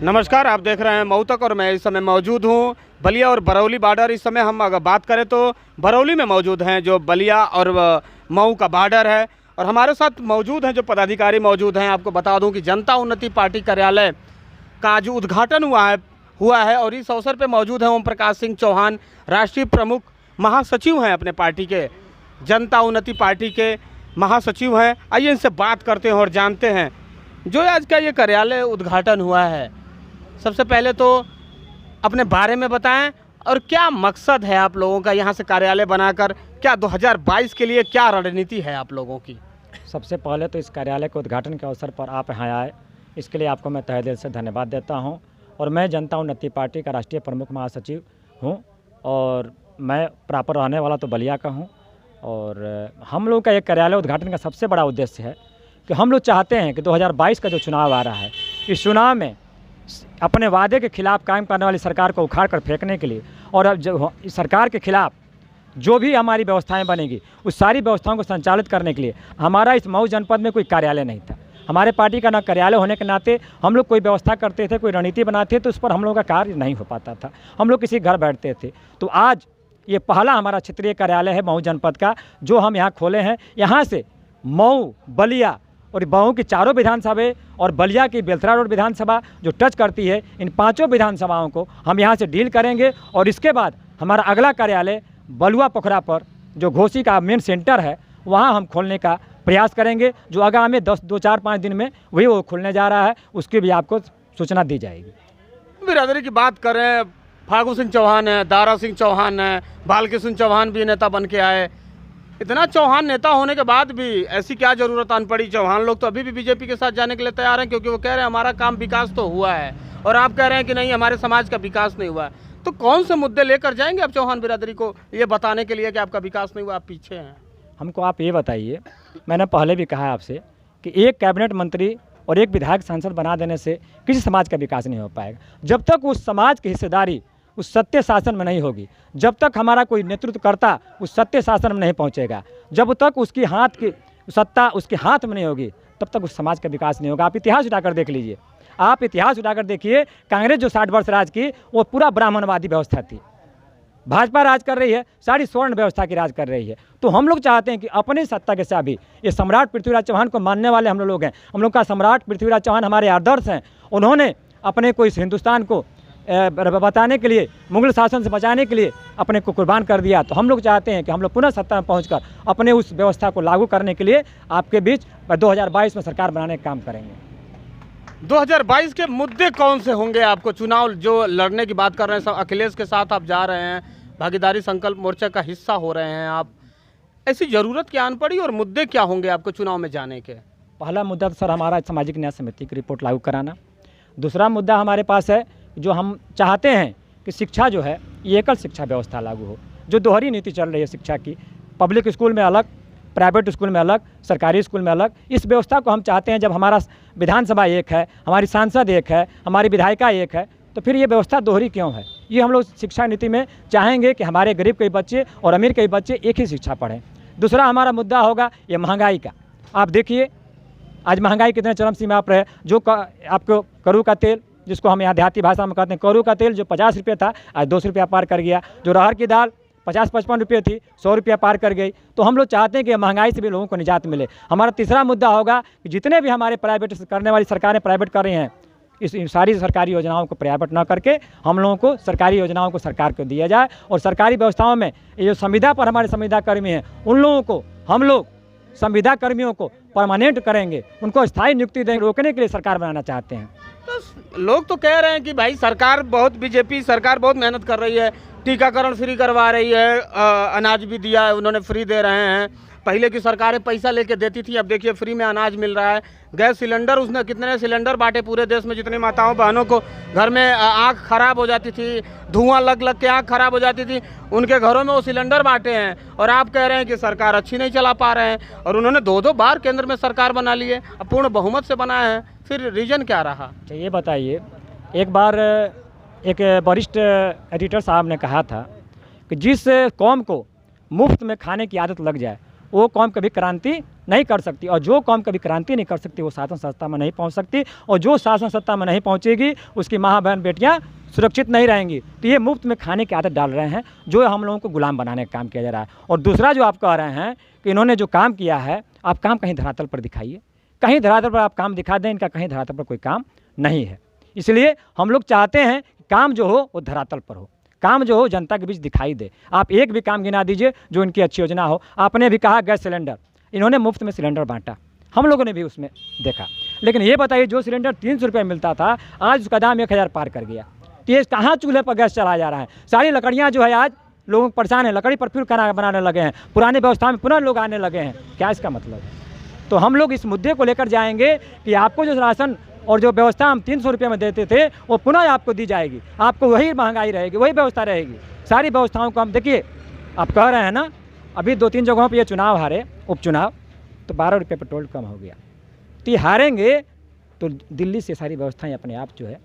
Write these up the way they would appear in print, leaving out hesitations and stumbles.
नमस्कार, आप देख रहे हैं मऊ तक और मैं इस समय मौजूद हूं बलिया और बरौली बॉर्डर। इस समय हम अगर बात करें तो बरौली में मौजूद हैं, जो बलिया और मऊ का बॉर्डर है। और हमारे साथ मौजूद हैं जो पदाधिकारी मौजूद हैं। आपको बता दूं कि जनता उन्नति पार्टी कार्यालय का आज उद्घाटन हुआ है और इस अवसर पर मौजूद हैं ओम प्रकाश सिंह चौहान, राष्ट्रीय प्रमुख महासचिव हैं अपने पार्टी के, जनता उन्नति पार्टी के महासचिव हैं। आइए इनसे बात करते हैं और जानते हैं जो आज का ये कार्यालय उद्घाटन हुआ है। सबसे पहले तो अपने बारे में बताएं और क्या मकसद है आप लोगों का यहाँ से कार्यालय बनाकर, क्या 2022 के लिए क्या रणनीति है आप लोगों की? सबसे पहले तो इस कार्यालय के उद्घाटन के अवसर पर आप यहाँ आए, इसके लिए आपको मैं तहे दिल से धन्यवाद देता हूँ। और मैं जनता उन्नति पार्टी का राष्ट्रीय प्रमुख महासचिव हूँ और मैं प्रॉपर रहने वाला तो बलिया का हूँ। और हम लोग का एक कार्यालय उद्घाटन का सबसे बड़ा उद्देश्य है कि हम लोग चाहते हैं कि 2022 का जो चुनाव आ रहा है, इस चुनाव में अपने वादे के खिलाफ कायम करने वाली सरकार को उखाड़ कर फेंकने के लिए और अब जो इस सरकार के खिलाफ जो भी हमारी व्यवस्थाएं बनेगी उस सारी व्यवस्थाओं को संचालित करने के लिए हमारा इस मऊ जनपद में कोई कार्यालय नहीं था। हमारे पार्टी का ना कार्यालय होने के नाते हम लोग कोई व्यवस्था करते थे, कोई रणनीति बनाते थे तो उस पर हम लोग का कार्य नहीं हो पाता था, हम लोग किसी घर बैठते थे। तो आज ये पहला हमारा क्षेत्रीय कार्यालय है मऊ जनपद का जो हम यहाँ खोले हैं। यहाँ से मऊ, बलिया और मऊ की चारों विधानसभा और बलिया की बेलथरा रोड विधानसभा जो टच करती है, इन पांचों विधानसभाओं को हम यहाँ से डील करेंगे। और इसके बाद हमारा अगला कार्यालय बलुआ पोखरा पर जो घोसी का मेन सेंटर है वहाँ हम खोलने का प्रयास करेंगे, जो आगामी 2-4-5 दिन में वही वो खुलने जा रहा है, उसकी भी आपको सूचना दी जाएगी। बिरादरी की बात करें, फागू सिंह चौहान है, दारा सिंह चौहान है, बालकृष्ण चौहान भी नेता बन के आए। इतना चौहान नेता होने के बाद भी ऐसी क्या जरूरत आन पड़ी? चौहान लोग तो अभी भी बीजेपी के साथ जाने के लिए तैयार हैं, क्योंकि वो कह रहे हैं हमारा काम विकास तो हुआ है, और आप कह रहे हैं कि नहीं, हमारे समाज का विकास नहीं हुआ है। तो कौन से मुद्दे लेकर जाएंगे आप चौहान बिरादरी को ये बताने के लिए कि आपका विकास नहीं हुआ, आप पीछे हैं? हमको आप ये बताइए, मैंने पहले भी कहा आपसे कि एक कैबिनेट मंत्री और एक विधायक सांसद बना देने से किसी समाज का विकास नहीं हो पाएगा। जब तक उस समाज की हिस्सेदारी उस सत्य शासन में नहीं होगी, जब तक हमारा कोई नेतृत्वकर्ता उस सत्य शासन में नहीं पहुंचेगा, जब तक उसकी हाथ की सत्ता उसके हाथ में नहीं होगी, तब तक उस समाज का विकास नहीं होगा। आप इतिहास उठाकर देख लीजिए, आप इतिहास उठाकर देखिए, कांग्रेस जो 60 वर्ष राज की वो पूरा ब्राह्मणवादी व्यवस्था थी। भाजपा राज कर रही है, सारी स्वर्ण व्यवस्था की राज कर रही है। तो हम लोग चाहते हैं कि अपनी सत्ता के साथ भी ये सम्राट पृथ्वीराज चौहान को मानने वाले हम लोग हैं। हम लोग का सम्राट पृथ्वीराज चौहान हमारे आदर्श हैं। उन्होंने अपने को इस हिंदुस्तान को बताने के लिए, मुगल शासन से बचाने के लिए अपने को कुर्बान कर दिया। तो हम लोग चाहते हैं कि हम लोग पुनः सत्ता में पहुंचकर अपने उस व्यवस्था को लागू करने के लिए आपके बीच 2022 में सरकार बनाने का काम करेंगे। 2022 के मुद्दे कौन से होंगे? आपको चुनाव जो लड़ने की बात कर रहे हैं, सब अखिलेश के साथ आप जा रहे हैं, भागीदारी संकल्प मोर्चा का हिस्सा हो रहे हैं आप, ऐसी ज़रूरत क्या आन पड़ी और मुद्दे क्या होंगे आपको चुनाव में जाने के? पहला मुद्दा तो सर हमारा सामाजिक न्याय समिति की रिपोर्ट लागू कराना। दूसरा मुद्दा हमारे पास है जो हम चाहते हैं कि शिक्षा जो है ये एकल शिक्षा व्यवस्था लागू हो। जो दोहरी नीति चल रही है शिक्षा की, पब्लिक स्कूल में अलग, प्राइवेट स्कूल में अलग, सरकारी स्कूल में अलग, इस व्यवस्था को हम चाहते हैं। जब हमारा विधानसभा एक है, हमारी सांसद एक है, हमारी विधायिका एक है, तो फिर ये व्यवस्था दोहरी क्यों है? ये हम लोग शिक्षा नीति में चाहेंगे कि हमारे गरीब के बच्चे और अमीर के बच्चे एक ही शिक्षा पढ़ें। दूसरा हमारा मुद्दा होगा ये महंगाई का। आप देखिए आज महंगाई कितने चरम सीमा पर है। जो आपको करू का तेल, जिसको हम यहाँ देहाती भाषा में कहते हैं करू का तेल, जो 50 रुपये था आज 200 रुपया पार कर गया। जो अरहर की दाल 50-55 रुपये थी, 100 रुपया पार कर गई। तो हम लोग चाहते हैं कि महंगाई से भी लोगों को निजात मिले। हमारा तीसरा मुद्दा होगा कि जितने भी हमारे प्राइवेट करने वाली सरकारें प्राइवेट कर रही हैं, इस सारी सरकारी योजनाओं को प्राइवेट न करके हम लोगों को सरकारी योजनाओं को सरकार को दिया जाए। और सरकारी व्यवस्थाओं में ये जो संविदा पर हमारे संविदा कर्मी हैं, उन लोगों को हम लोग संविदा कर्मियों को परमानेंट करेंगे, उनको स्थायी नियुक्ति देंगे। रोकने के लिए सरकार बनाना चाहते हैं। तो लोग तो कह रहे हैं कि भाई सरकार बहुत, बीजेपी सरकार बहुत मेहनत कर रही है, टीकाकरण फ्री करवा रही है, अनाज भी दिया है, उन्होंने फ्री दे रहे हैं। पहले की सरकारें पैसा लेके देती थी, अब देखिए फ्री में अनाज मिल रहा है। गैस सिलेंडर, उसने कितने सिलेंडर बांटे पूरे देश में, जितनी माताओं बहनों को घर में आँख खराब हो जाती थी, धुआं लग लग के आँख खराब हो जाती थी, उनके घरों में वो सिलेंडर बांटे हैं। और आप कह रहे हैं कि सरकार अच्छी नहीं चला पा रहे हैं। और उन्होंने 2-2 बार केंद्र में सरकार बना ली है, अब पूर्ण बहुमत से बनाए हैं, फिर रीजन क्या रहा? ये बताइए, एक बार एक वरिष्ठ एडिटर साहब ने कहा था कि जिस कौम को मुफ्त में खाने की आदत लग जाए वो कौम कभी क्रांति नहीं कर सकती, और जो कौम कभी क्रांति नहीं कर सकती वो शासन सत्ता में नहीं पहुंच सकती, और जो शासन सत्ता में नहीं पहुंचेगी उसकी माँ बहन बेटियां सुरक्षित नहीं रहेंगी। तो ये मुफ्त में खाने की आदत डाल रहे हैं, जो हम लोगों को गुलाम बनाने का काम किया जा रहा है। और दूसरा जो आप कह रहे हैं कि इन्होंने जो काम किया है, आप काम कहीं धरातल पर दिखाइए, कहीं धरातल पर आप काम दिखा दें, इनका कहीं धरातल पर कोई काम नहीं है। इसलिए हम लोग चाहते हैं काम जो हो वो धरातल पर हो, काम जो हो जनता के बीच दिखाई दे। आप एक भी काम गिना दीजिए जो इनकी अच्छी योजना हो। आपने भी कहा गैस सिलेंडर, इन्होंने मुफ्त में सिलेंडर बांटा, हम लोगों ने भी उसमें देखा। लेकिन ये बताइए, जो सिलेंडर 300 रुपये मिलता था आज उसका दाम 1000 पार कर गया। तो ये कहाँ चूल्हे पर गैस चलाया जा रहा है? सारी लकड़ियाँ जो है आज लोग परेशान हैं, लकड़ी पर फिर खाना बनाने लगे हैं, पुरानी व्यवस्था में पुनः लोग आने लगे हैं। क्या इसका मतलब है? तो हम लोग इस मुद्दे को लेकर जाएंगे कि आपको जो राशन और जो व्यवस्था हम 300 रुपये में देते थे वो पुनः आपको दी जाएगी, आपको वही महंगाई रहेगी, वही व्यवस्था रहेगी। सारी व्यवस्थाओं को हम देखिए, आप कह रहे हैं ना अभी 2-3 जगहों पे ये चुनाव हारे, उपचुनाव, तो 12 रुपये पेट्रोल कम हो गया। तो ये हारेंगे तो दिल्ली से सारी व्यवस्थाएं अपने आप जो है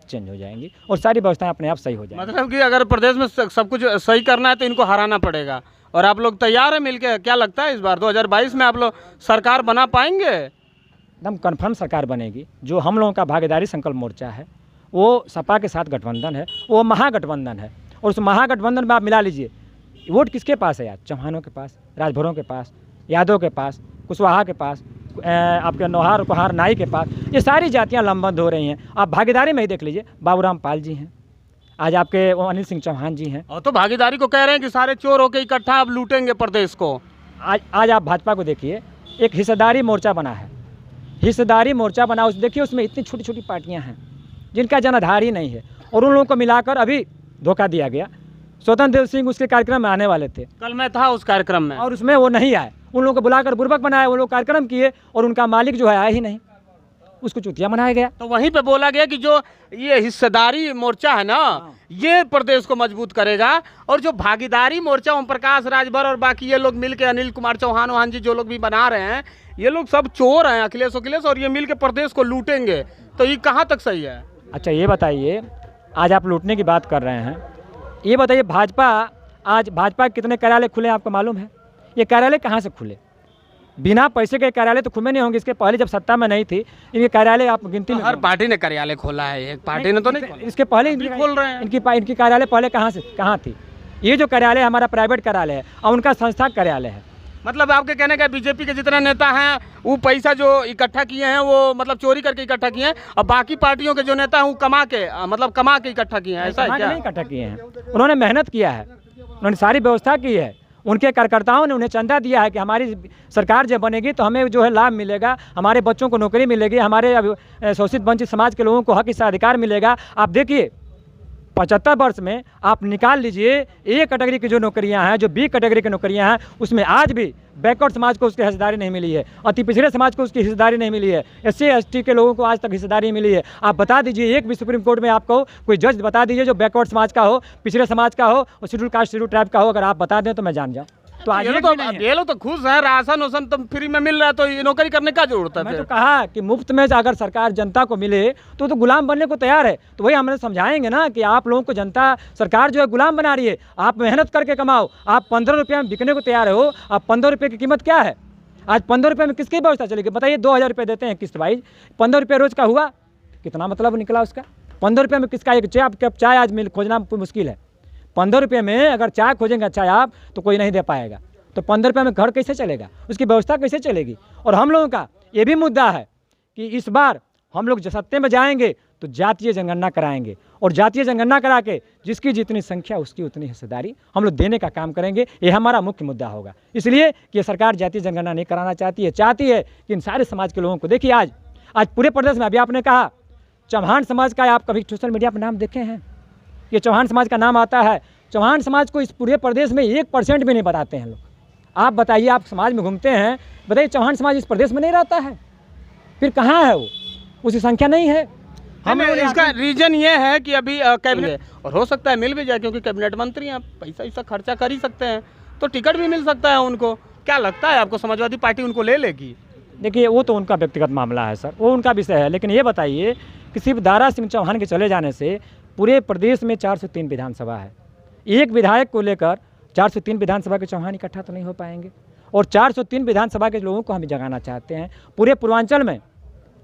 चेंज हो जाएंगी और सारी व्यवस्थाएं अपने आप सही हो जाएंगी। मतलब कि अगर प्रदेश में सब कुछ सही करना है तो इनको हराना पड़ेगा, और आप लोग तैयार हैं मिलके? क्या लगता है इस बार 2022 में आप लोग सरकार बना पाएंगे? एकदम कन्फर्म सरकार बनेगी। जो हम लोगों का भागीदारी संकल्प मोर्चा है वो सपा के साथ गठबंधन है, वो महागठबंधन है, और उस महागठबंधन में आप मिला लीजिए, वोट किसके पास है यार? चौहानों के पास, राजभरों के पास, यादव के पास, कुशवाहा के पास, आपके नौहार कुहार नाई के पास, ये सारी जातियां लंबंद हो रही हैं। आप भागीदारी में ही देख लीजिए, बाबूराम पाल जी हैं, आज आपके वो अनिल सिंह चौहान जी हैं। और तो भागीदारी को कह रहे हैं कि सारे चोर होकर इकट्ठा अब लूटेंगे प्रदेश को। आज आप भाजपा को देखिए, एक हिस्सेदारी मोर्चा बना है, हिस्सेदारी मोर्चा बना, उस देखिए उसमें इतनी छोटी छोटी पार्टियां हैं जिनका जनाधार ही नहीं है, और उन लोगों को मिलाकर अभी धोखा दिया गया। स्वतंत्र देव सिंह उसके कार्यक्रम में आने वाले थे, कल मैं था उस कार्यक्रम में, और उसमें वो नहीं आए। उन लोगों को बुलाकर बुर्बक बनाया, वो लोग कार्यक्रम किए और उनका मालिक जो है आया ही नहीं, उसको चुतिया मनाया गया। तो वहीं पे बोला गया कि जो ये हिस्सेदारी मोर्चा है ना, ये प्रदेश को मजबूत करेगा, और जो भागीदारी मोर्चा ओम प्रकाश राजभर और बाकी ये लोग मिलके अनिल कुमार चौहान वहान जी जो लोग भी बना रहे हैं, ये लोग सब चोर हैं, अखिलेश और ये मिलके प्रदेश को लूटेंगे। तो ये कहाँ तक सही है? अच्छा ये बताइए, आज आप लूटने की बात कर रहे हैं, ये बताइए आज भाजपा के कितने कार्यालय खुले आपको मालूम है? ये कार्यालय कहाँ से खुले? बिना पैसे के कार्यालय तो खुले नहीं होंगे। इसके पहले जब सत्ता में नहीं थी इनके कार्यालय आप गिनती में हर पार्टी ने कार्यालय खोला है, एक पार्टी ने तो नहीं खोला। इसके पहले खोल रहे हैं। इनकी कार्यालय पहले कहाँ थी? ये जो कार्यालय हमारा प्राइवेट कार्यालय है और उनका संस्था कार्यालय है। मतलब आपके कहने का बीजेपी के जितने नेता हैं वो पैसा जो इकट्ठा किए हैं वो मतलब चोरी करके इकट्ठा किए हैं, और बाकी पार्टियों के जो नेता हैं वो कमा के इकट्ठा किए हैं, ऐसा है क्या? नहीं इकट्ठा किए हैं, उन्होंने मेहनत किया है, उन्होंने सारी व्यवस्था की है, उनके कार्यकर्ताओं ने उन्हें चंदा दिया है कि हमारी सरकार जब बनेगी तो हमें जो है लाभ मिलेगा, हमारे बच्चों को नौकरी मिलेगी, हमारे शोषित वंचित समाज के लोगों को हक हिस्सा अधिकार मिलेगा। आप देखिए 75 वर्ष में आप निकाल लीजिए ए कैटेगरी की जो नौकरियां हैं, जो बी कैटेगरी की नौकरियां हैं, उसमें आज भी बैकवर्ड समाज को उसकी हिस्सेदारी नहीं मिली है, अति पिछड़े समाज को उसकी हिस्सेदारी नहीं मिली है, SC ST के लोगों को आज तक हिस्सेदारी मिली है। आप बता दीजिए, एक भी सुप्रीम कोर्ट में आपको कोई जज बता दीजिए जो बैकवर्ड समाज का हो, पिछड़े समाज का हो और शेड्यूल कास्ट शेड्यूल ट्राइब का हो, अगर आप बता दें तो मैं जान जाऊँ। तो आज ये लोग तो खुश हैं, राशन वासन तो फ्री में मिल रहा है, तो ये नौकरी करने का जरूरत है? मैं तो कहा कि मुफ्त में अगर सरकार जनता को मिले तो गुलाम बनने को तैयार है। तो वही हमने समझाएंगे ना कि आप लोगों को जनता सरकार जो है गुलाम बना रही है, आप मेहनत करके कमाओ, आप 15 रुपये में बिकने को तैयार हो। आप 15 रुपये की कीमत क्या है? आज 15 रुपये में किसकी व्यवस्था चलेगी बताइए? 2000 रुपये देते हैं किस्त वाइज, 15 रुपये रोज का हुआ, कितना मतलब निकला उसका? 15 रुपये में किसका एक चाय आज खोजना मुश्किल है। 15 रुपये में अगर चाय खोजेंगे चाय आप तो कोई नहीं दे पाएगा, तो 15 रुपये में घर कैसे चलेगा? उसकी व्यवस्था कैसे चलेगी? और हम लोगों का ये भी मुद्दा है कि इस बार हम लोग सत्ते में जाएंगे तो जातीय जनगणना कराएंगे, और जातीय जनगणना करा के जिसकी जितनी संख्या उसकी उतनी हिस्सेदारी हम लोग देने का काम करेंगे। ये हमारा मुख्य मुद्दा होगा, इसलिए कि ये सरकार जातीय जनगणना नहीं कराना चाहती है, चाहती है कि इन सारे समाज के लोगों को देखिए। आज पूरे प्रदेश में, अभी आपने कहा चौहान समाज का, आप कभी सोशल मीडिया पर नाम देखे हैं? ये चौहान समाज का नाम आता है, चौहान समाज को इस पूरे प्रदेश में 1% भी नहीं बताते हैं लोग। आप बताइए, आप समाज में घूमते हैं, बताइए चौहान समाज इस प्रदेश में नहीं रहता है, फिर कहाँ है वो? उसकी संख्या नहीं है। हमें इसका रीजन ये है कि अभी कैबिनेट, और हो सकता है मिल भी जाए क्योंकि कैबिनेट मंत्री हैं, पैसा खर्चा कर ही सकते हैं, तो टिकट भी मिल सकता है उनको। क्या लगता है आपको, समाजवादी पार्टी उनको ले लेगी? देखिए वो तो उनका व्यक्तिगत मामला है सर, वो उनका विषय है, लेकिन ये बताइए कि सिर्फ दारा सिंह चौहान के चले जाने से पूरे प्रदेश में 403 विधानसभा है, एक विधायक को लेकर 403 विधानसभा के चौहान इकट्ठा तो नहीं हो पाएंगे। और 403 विधानसभा के लोगों को हम जगाना चाहते हैं। पूरे पूर्वांचल में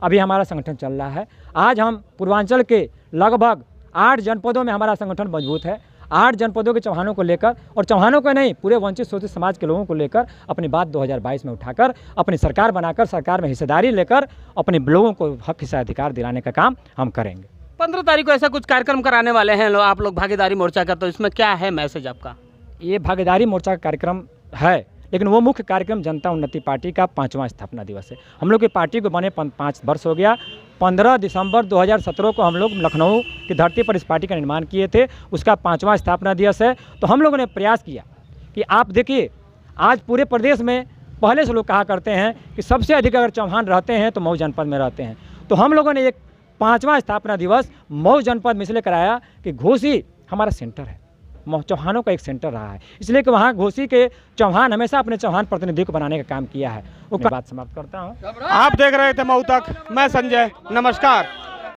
अभी हमारा संगठन चल रहा है। आज हम पूर्वांचल के लगभग 8 जनपदों में हमारा संगठन मजबूत है। 8 जनपदों के चौहानों को लेकर, और चौहानों को नहीं, पूरे वंचित शोषित समाज के लोगों को लेकर अपनी बात 2022 में उठाकर अपनी सरकार बनाकर सरकार में हिस्सेदारी लेकर अपने लोगों को हक हिस्सा अधिकार दिलाने का काम हम करेंगे। 15 तारीख को ऐसा कुछ कार्यक्रम कराने वाले हैं आप लोग भागीदारी मोर्चा का, तो इसमें क्या है मैसेज आपका? ये भागीदारी मोर्चा का कार्यक्रम है, लेकिन वो मुख्य कार्यक्रम जनता उन्नति पार्टी का 5वां स्थापना दिवस है। हम लोग की पार्टी को बने 5 वर्ष हो गया। 15 दिसंबर 2017 को हम लोग लखनऊ की धरती पर इस पार्टी का निर्माण किए थे। उसका 5वां स्थापना दिवस है। तो हम लोगों ने प्रयास किया कि आप देखिए, आज पूरे प्रदेश में पहले से लोग कहा करते हैं कि सबसे अधिक अगर चौहान रहते हैं तो मऊ जनपद में रहते हैं। तो हम लोगों ने एक 5वां स्थापना दिवस मऊ जनपद में इसलिए कराया कि घोसी हमारा सेंटर है, चौहानों का एक सेंटर रहा है, इसलिए कि वहाँ घोसी के चौहान हमेशा अपने चौहान प्रतिनिधि को बनाने का काम किया है। वो बात समाप्त करता हूँ। आप देख रहे थे मऊ तक, मैं संजय, नमस्कार।